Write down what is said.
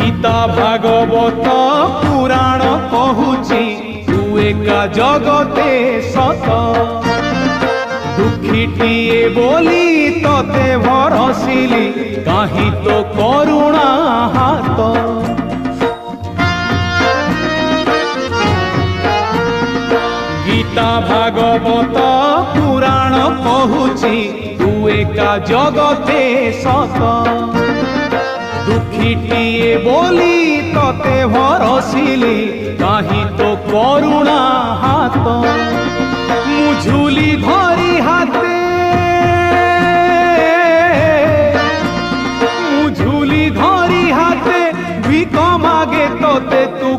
गीता भागवत पुराण कहूची तू एका जगते सत दुखीटिए बोली तते भरसिली काहि तो करुणा हाथ गीता भागवत पुराण कहूची तू एका जगते सत दुखीटिए बोली तते भरसिली काहि तो करुणा हाथ मुझुली धरी हाथे मुझुली धरी हाथे भिक मागे तते तू